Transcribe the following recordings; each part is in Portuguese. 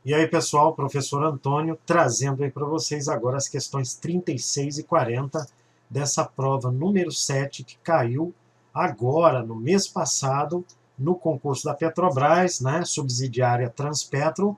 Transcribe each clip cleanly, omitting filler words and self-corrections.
E aí, pessoal, professor Antônio trazendo aí para vocês agora as questões 36 e 40 dessa prova número 7 que caiu agora, no mês passado, no concurso da Petrobras, né, subsidiária Transpetro,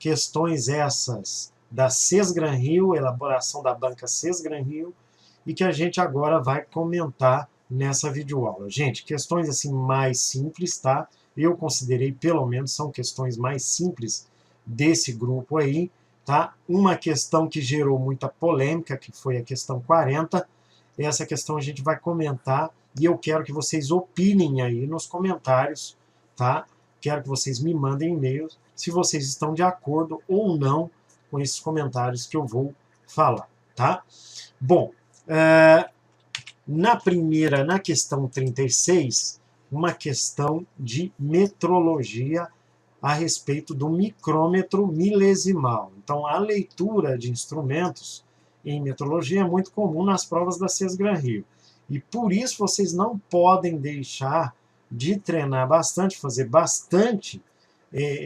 questões essas da Sesgran Rio, elaboração da banca Sesgran Rio, e que a gente agora vai comentar nessa videoaula. Gente, questões assim mais simples, tá? Eu considerei, pelo menos, são questões mais simples desse grupo aí, tá? Uma questão que gerou muita polêmica, que foi a questão 40, essa questão a gente vai comentar e eu quero que vocês opinem aí nos comentários, tá? Quero que vocês me mandem e-mails se vocês estão de acordo ou não com esses comentários que eu vou falar, tá? Bom, na questão 36, uma questão de metrologia a respeito do micrômetro milesimal. Então, a leitura de instrumentos em metrologia é muito comum nas provas da Sesgran Rio. E por isso vocês não podem deixar de treinar bastante, fazer bastante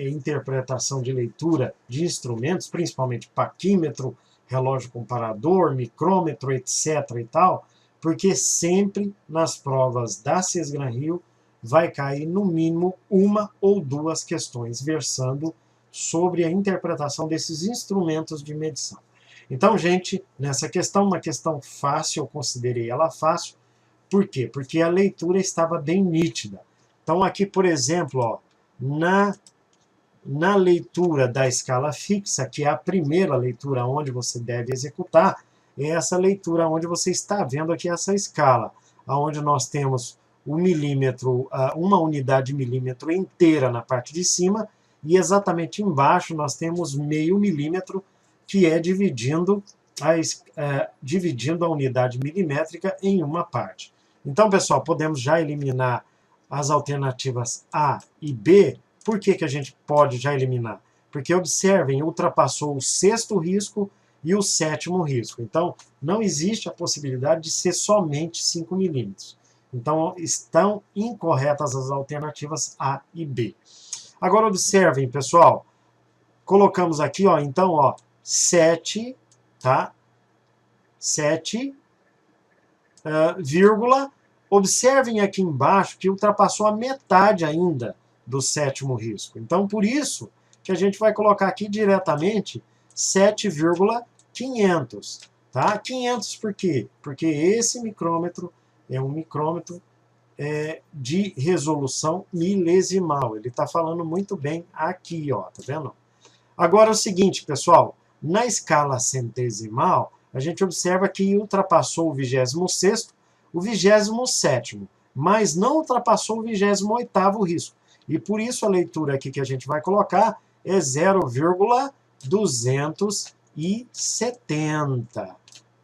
interpretação de leitura de instrumentos, principalmente paquímetro, relógio comparador, micrômetro, etc. e tal, porque sempre nas provas da Sesgran Rio vai cair no mínimo uma ou duas questões versando sobre a interpretação desses instrumentos de medição. Então, gente, nessa questão, uma questão fácil, eu considerei ela fácil. Por quê? Porque a leitura estava bem nítida. Então, aqui, por exemplo, ó, na leitura da escala fixa, que é a primeira leitura onde você deve executar, é essa leitura onde você está vendo aqui essa escala, onde nós temos o milímetro, uma unidade de milímetro inteira na parte de cima, e exatamente embaixo nós temos meio milímetro, que é dividindo a unidade milimétrica em uma parte. Então, pessoal, podemos já eliminar as alternativas A e B. Por que que a gente pode já eliminar? Porque, observem, ultrapassou o sexto risco e o sétimo risco. Então, não existe a possibilidade de ser somente 5 milímetros. Então, estão incorretas as alternativas A e B. Agora, observem, pessoal. Colocamos aqui, ó, então, ó, 7, tá? 7, vírgula. Observem aqui embaixo que ultrapassou a metade ainda do sétimo risco. Então, por isso que a gente vai colocar aqui diretamente 7,500. Tá? 500 por quê? Porque esse micrômetro é um micrômetro de resolução milesimal. Ele está falando muito bem aqui, ó, tá vendo? Agora é o seguinte, pessoal, na escala centesimal, a gente observa que ultrapassou o 26º, o 27º, mas não ultrapassou o 28º risco. E por isso a leitura aqui que a gente vai colocar é 0,270.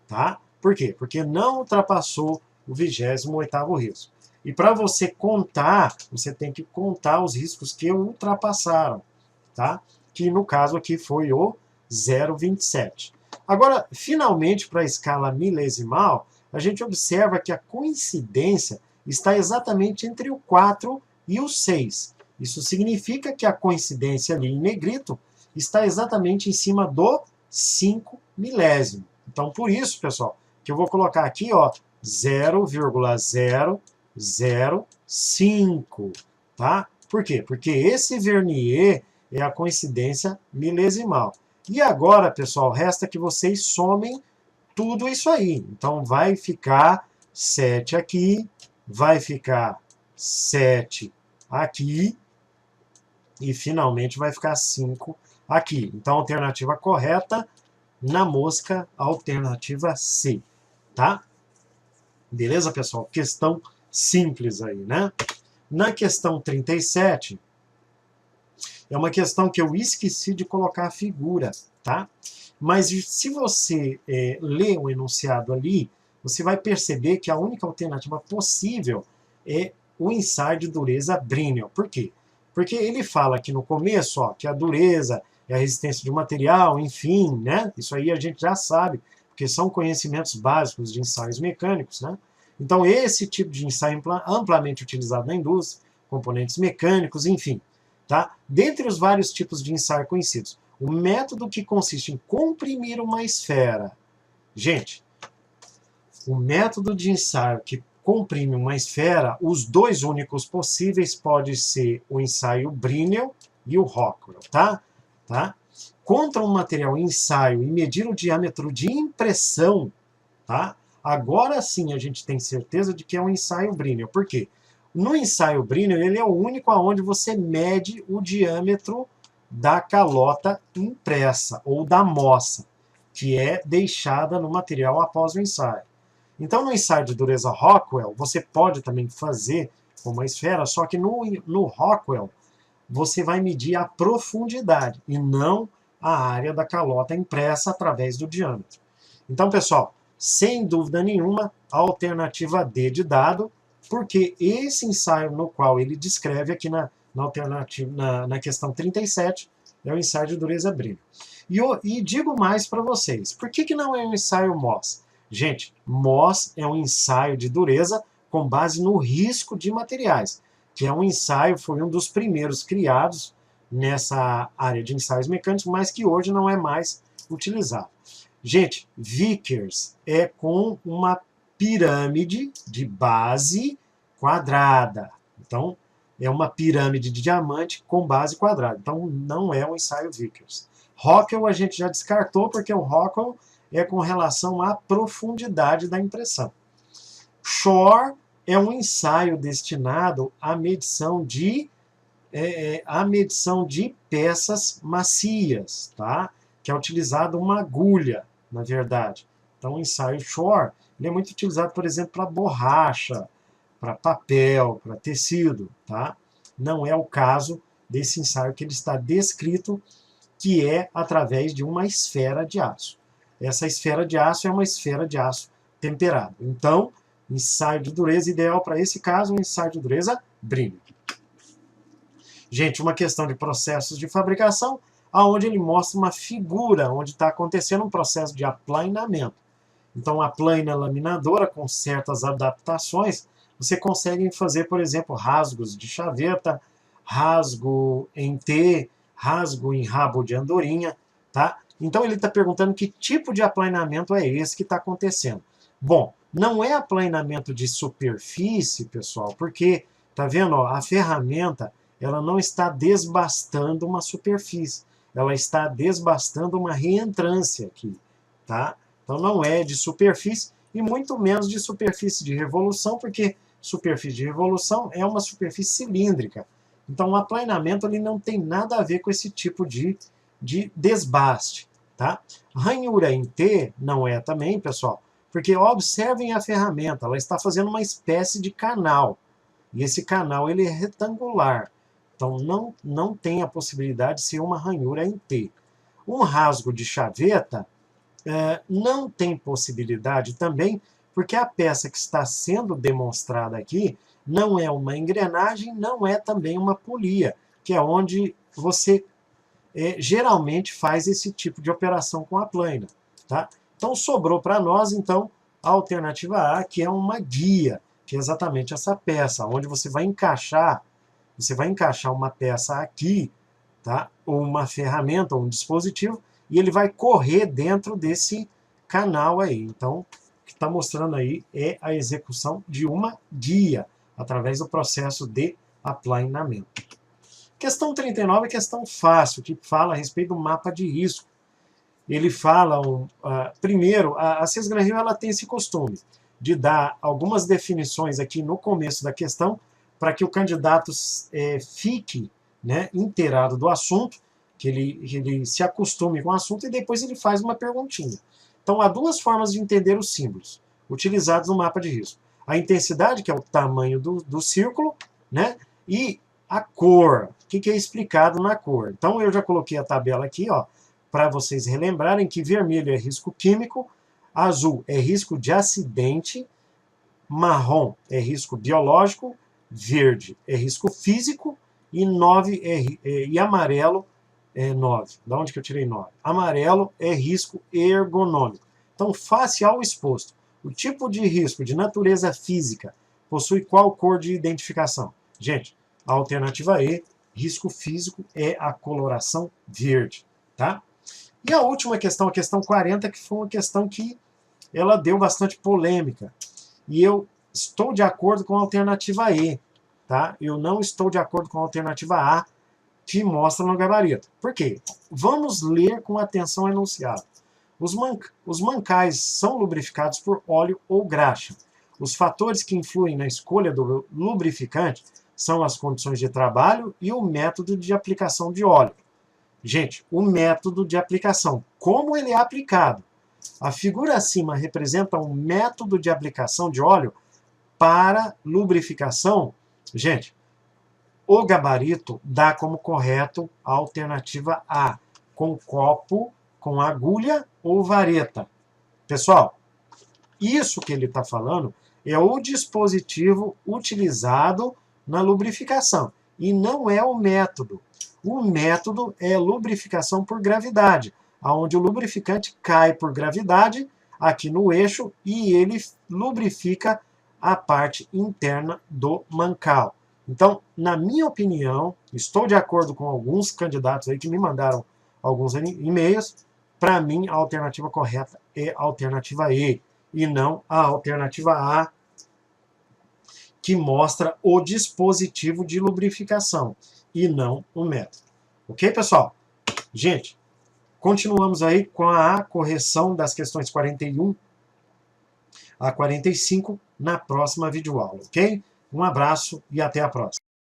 Tá? Por quê? Porque não ultrapassou o 28º risco. E para você contar, você tem que contar os riscos que ultrapassaram, tá? Que no caso aqui foi o 0,27. Agora, finalmente, para a escala milesimal, a gente observa que a coincidência está exatamente entre o 4 e o 6. Isso significa que a coincidência ali em negrito está exatamente em cima do 5 milésimo. Então, por isso, pessoal, que eu vou colocar aqui, ó, 0,005, tá? Por quê? Porque esse vernier é a coincidência milesimal. E agora, pessoal, resta que vocês somem tudo isso aí. Então, vai ficar 7 aqui, vai ficar 7 aqui, e finalmente vai ficar 5 aqui. Então, a alternativa correta, na mosca, alternativa C. Tá? Beleza, pessoal? Questão simples aí, né? Na questão 37, é uma questão que eu esqueci de colocar a figura, tá? Mas se você ler o enunciado ali, você vai perceber que a única alternativa possível é o ensaio de dureza Brinell. Por quê? Porque ele fala aqui no começo, ó, que a dureza é a resistência de um material, enfim, né? Isso aí a gente já sabe, porque são conhecimentos básicos de ensaios mecânicos, né? Então, esse tipo de ensaio amplamente utilizado na indústria, componentes mecânicos, enfim. Tá? Dentre os vários tipos de ensaio conhecidos, O método que consiste em comprimir uma esfera. Gente, o método de ensaio que comprime uma esfera, os dois únicos possíveis pode ser o ensaio Brinell e o Rockwell, tá? Contra um material em ensaio e medir o diâmetro de impressão, tá? Agora sim a gente tem certeza de que é um ensaio Brinell. Por quê? No ensaio Brinell, ele é o único onde você mede o diâmetro da calota impressa, ou da moça, que é deixada no material após o ensaio. Então, no ensaio de dureza Rockwell, você pode também fazer com uma esfera, só que no Rockwell, você vai medir a profundidade, e não a área da calota impressa através do diâmetro. Então, pessoal, sem dúvida nenhuma, a alternativa D de dado, porque esse ensaio no qual ele descreve aqui na questão 37, é o ensaio de dureza Brinell. E digo mais para vocês, por que não é um ensaio MOS? Gente, MOS é um ensaio de dureza com base no risco de materiais, que é um ensaio, foi um dos primeiros criados nessa área de ensaios mecânicos, mas que hoje não é mais utilizado. Gente, Vickers é com uma pirâmide de base quadrada. Então, é uma pirâmide de diamante com base quadrada. Então, não é um ensaio Vickers. Rockwell a gente já descartou, porque o Rockwell é com relação à profundidade da impressão. Shore é um ensaio destinado à medição de peças macias, tá? Que é utilizado uma agulha, na verdade. Então, o ensaio Shore ele é muito utilizado, por exemplo, para borracha, para papel, para tecido, tá? Não é o caso desse ensaio que ele está descrito, que é através de uma esfera de aço. Essa esfera de aço é uma esfera de aço temperado. Então, ensaio de dureza ideal para esse caso, um ensaio de dureza Brinell. Gente, uma questão de processos de fabricação, onde ele mostra uma figura onde está acontecendo um processo de aplainamento. Então, a plaina laminadora, com certas adaptações, você consegue fazer, por exemplo, rasgos de chaveta, rasgo em T, rasgo em rabo de andorinha, tá? Então, ele está perguntando que tipo de aplainamento é esse que está acontecendo. Bom, não é aplainamento de superfície, pessoal, porque, tá vendo, ó, a ferramenta ela não está desbastando uma superfície, ela está desbastando uma reentrância aqui, tá? Então não é de superfície e muito menos de superfície de revolução, porque superfície de revolução é uma superfície cilíndrica. Então o aplainamento ele não tem nada a ver com esse tipo de desbaste, tá? Ranhura em T não é também, pessoal, porque observem a ferramenta, ela está fazendo uma espécie de canal, e esse canal ele é retangular. Então, não tem a possibilidade de ser uma ranhura em T. Um rasgo de chaveta não tem possibilidade também, porque a peça que está sendo demonstrada aqui não é uma engrenagem, não é também uma polia, que é onde você geralmente faz esse tipo de operação com a plaina. Tá? Então, sobrou para nós, então, a alternativa A, que é uma guia, que é exatamente essa peça, onde você vai encaixar uma peça aqui, tá? Ou uma ferramenta, ou um dispositivo, e ele vai correr dentro desse canal aí. Então, o que está mostrando aí é a execução de uma guia, através do processo de aplainamento. Questão 39 é questão fácil, que fala a respeito do mapa de risco. Ele fala, primeiro, a Cesgran-Rio ela tem esse costume de dar algumas definições aqui no começo da questão, para que o candidato fique, né, inteirado do assunto, que ele se acostume com o assunto e depois ele faz uma perguntinha. Então, há duas formas de entender os símbolos utilizados no mapa de risco. A intensidade, que é o tamanho do círculo, né, e a cor, o que é explicado na cor. Então, eu já coloquei a tabela aqui, para vocês relembrarem que vermelho é risco químico, azul é risco de acidente, marrom é risco biológico, verde é risco físico e e amarelo é 9. Da onde que eu tirei 9? Amarelo é risco ergonômico. Então, face ao exposto, o tipo de risco de natureza física possui qual cor de identificação? Gente, a alternativa E, risco físico, é a coloração verde. tá? E a última questão, a questão 40, que foi uma questão que ela deu bastante polêmica. E eu estou de acordo com a alternativa E, tá? Eu não estou de acordo com a alternativa A, que mostra no gabarito. Por quê? Vamos ler com atenção o enunciado. Os mancais são lubrificados por óleo ou graxa. Os fatores que influem na escolha do lubrificante são as condições de trabalho e o método de aplicação de óleo. Gente, o método de aplicação, como ele é aplicado. A figura acima representa um método de aplicação de óleo para lubrificação. Gente, o gabarito dá como correto a alternativa A, com copo, com agulha ou vareta. Pessoal, isso que ele está falando é o dispositivo utilizado na lubrificação, e não é o método. O método é lubrificação por gravidade, onde o lubrificante cai por gravidade aqui no eixo e ele lubrifica a parte interna do mancal. Então, na minha opinião, estou de acordo com alguns candidatos aí que me mandaram alguns e-mails. Para mim, a alternativa correta é a alternativa E, e não a alternativa A, que mostra o dispositivo de lubrificação, e não o método. Ok, pessoal? Gente, continuamos aí com a correção das questões 41 a 45 na próxima videoaula, ok? Um abraço e até a próxima.